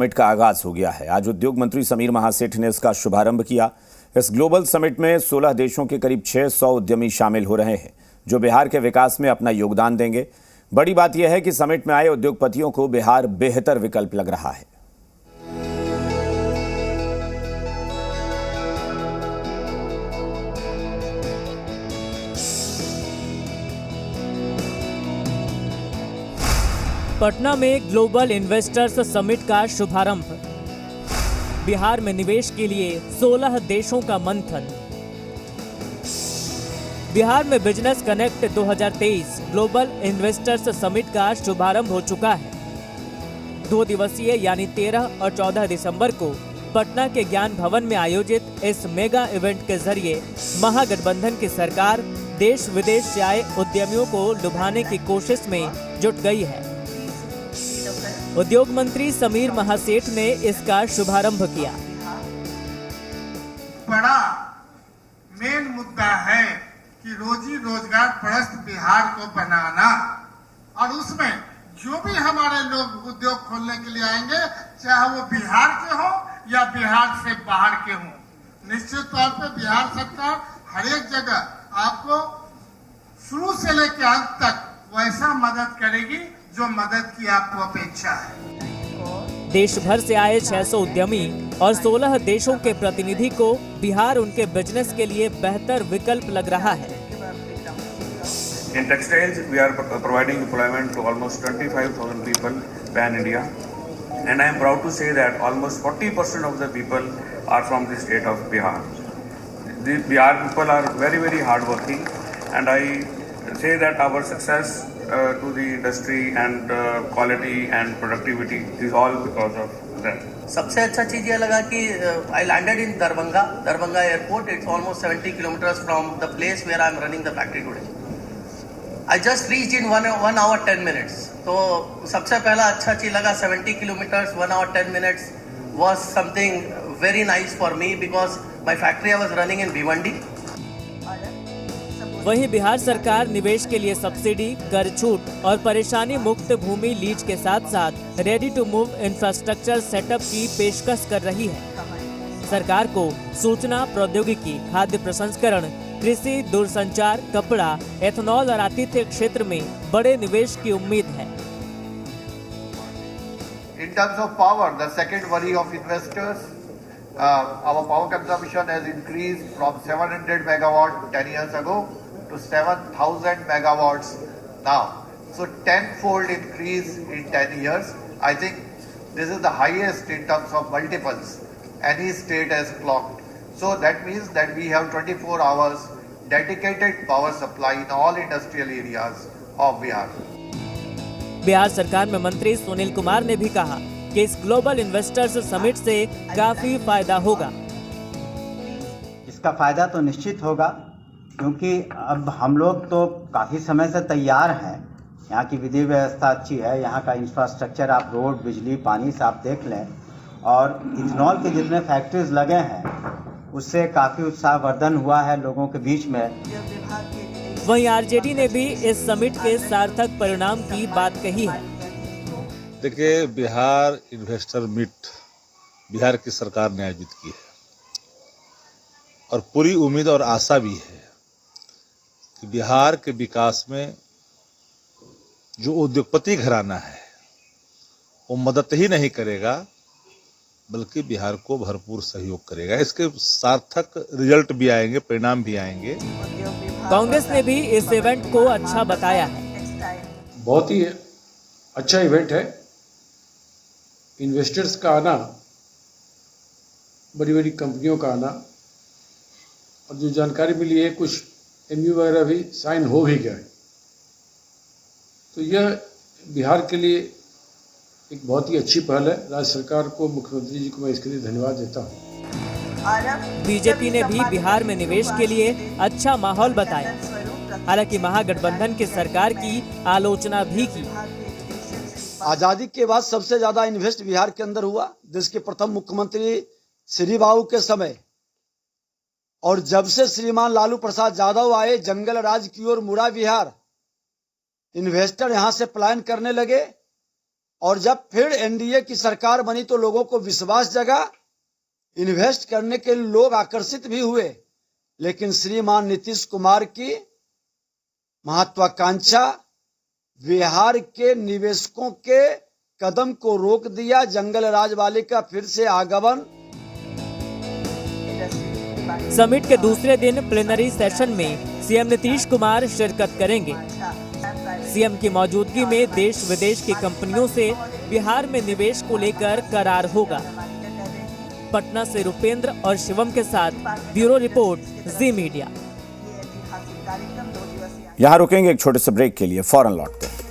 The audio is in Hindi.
समिट का आगाज हो गया है। आज उद्योग मंत्री समीर महासेठ ने इसका शुभारंभ किया। इस ग्लोबल समिट में 16 देशों के करीब 600 उद्यमी शामिल हो रहे हैं जो बिहार के विकास में अपना योगदान देंगे। बड़ी बात यह है कि समिट में आए उद्योगपतियों को बिहार बेहतर विकल्प लग रहा है। पटना में ग्लोबल इन्वेस्टर्स समिट का शुभारंभ। बिहार में निवेश के लिए 16 देशों का मंथन। बिहार में business connect 2023 global investors summit का शुभारंभ हो चुका है। 2 दिवसीय यानी 13 और 14 दिसंबर को पटना के ज्ञान भवन में आयोजित इस मेगा इवेंट के जरिए महागठबंधन की सरकार देश विदेश से आए उद्यमियों को लुभाने की कोशिश में जुट गई है। उद्योग मंत्री समीर महासेठ ने इसका शुभारंभ किया। बड़ा मेन मुद्दा है कि रोजी रोजगार परस्त बिहार को बनाना, और उसमें जो भी हमारे लोग उद्योग खोलने के लिए आएंगे, चाहे वो बिहार के हो या बिहार से बाहर के हो, निश्चित तौर पे बिहार सरकार हर एक जगह आपको शुरू से लेकर अंत तक वैसा मदद करेगी जो मदद की आपको अपेक्षा है। देश भर से आए 600 उद्यमी और 16 देशों के प्रतिनिधि को बिहार उनके बिजनेस के लिए बेहतर विकल्प लग रहा है। In textiles, we are providing employment to almost 25,000 people pan India, and I am proud to say that almost 40% of the people are from the state of Bihar. The Bihar people are very, very hardworking, and I say that our success to the industry and quality and productivity is all because of them. सबसे अच्छा चीज ये लगा कि I landed in Darbhanga airport. It's almost 70 kilometers from the place where I'm running the factory today. I just reached in 1 hour 10 minutes. तो सबसे पहला अच्छा चीज लगा 70 kilometers 1 hour 10 minutes was something very nice for me because my factory I was running in Bhiwandi. वहीं बिहार सरकार निवेश के लिए सब्सिडी, कर छूट और परेशानी मुक्त भूमि लीज के साथ साथ ready to move infrastructure setup की पेशकश कर रही है। सरकार को सूचना प्रौद्योगिकी, खाद्य प्रसंस्करण, कृषि, दूरसंचार, कपड़ा, एथेनॉल और आतिथ्य क्षेत्र में बड़े निवेश की उम्मीद है। In terms of power, the second worry of investors, our power consumption has increased from 700 megawatt 10 years ago to 7,000 megawatts now. So 10-fold increase in 10 years. I think this is the highest in terms of multiples any state has clocked. So that means that we have 24 hours dedicated power supply in all industrial areas of Bihar. Bihar सरकार में मंत्री सुनील कुमार ने भी कहा कि इस ग्लोबल इन्वेस्टर्स समिट से काफी फायदा होगा। इसका फायदा तो निश्चित होगा, क्योंकि अब हम लोग तो काफ़ी समय से तैयार हैं। यहाँ की विधि व्यवस्था अच्छी है, यहाँ का इंफ्रास्ट्रक्चर, आप रोड, बिजली, पानी से आप देख लें, और इथेनॉल के जितने फैक्ट्रीज लगे हैं उससे काफ़ी उत्साहवर्धन हुआ है लोगों के बीच में। वहीं आरजेडी ने भी इस समिट के सार्थक परिणाम की बात कही है। देखिए, बिहार इन्वेस्टर मीट बिहार की सरकार ने आयोजित की है और पूरी उम्मीद और आशा भी है कि बिहार के विकास में जो उद्योगपति घराना है वो मदद ही नहीं करेगा बल्कि बिहार को भरपूर सहयोग करेगा। इसके सार्थक रिजल्ट भी आएंगे, परिणाम भी आएंगे। कांग्रेस ने भी इस इवेंट को अच्छा बताया है। बहुत ही अच्छा इवेंट है। इन्वेस्टर्स का आना, बड़ी बड़ी कंपनियों का आना, और जो जानकारी मिली है कुछ एमयू वगैरह भी साइन हो भी गए, तो यह बिहार के लिए एक बहुत ही अच्छी पहल है। राज्य सरकार को, मुख्यमंत्री जी को मैं इसके लिए धन्यवाद देता हूँ। बीजेपी ने भी बिहार में निवेश के लिए अच्छा माहौल बताया। हालांकि महागठबंधन की सरकार की आलोचना भी की। आजादी के बाद सबसे ज्यादा इन्वेस्ट बिहार के अंदर हुआ। देश के प्रथम मुख्यमंत्री श्री बाबू के समय, और जब से श्रीमान लालू प्रसाद यादव आए, जंगल राज की ओर मुड़ा बिहार। इन्वेस्टर यहां से पलायन करने लगे और जब फिर एनडीए की सरकार बनी तो लोगों को विश्वास जगा, इन्वेस्ट करने के लिए लोग आकर्षित भी हुए। लेकिन श्रीमान नीतीश कुमार की महत्वाकांक्षा बिहार के निवेशकों के कदम को रोक दिया। जंगल राज वाले का फिर से आगमन। समिट के दूसरे दिन प्लेनरी सेशन में सीएम नीतीश कुमार शिरकत करेंगे। सीएम की मौजूदगी में देश विदेश की कंपनियों से बिहार में निवेश को लेकर करार होगा। पटना से रुपेंद्र और शिवम के साथ ब्यूरो रिपोर्ट, जी मीडिया। यहाँ रुकेंगे एक छोटे से ब्रेक के लिए, फौरन लौटते हैं।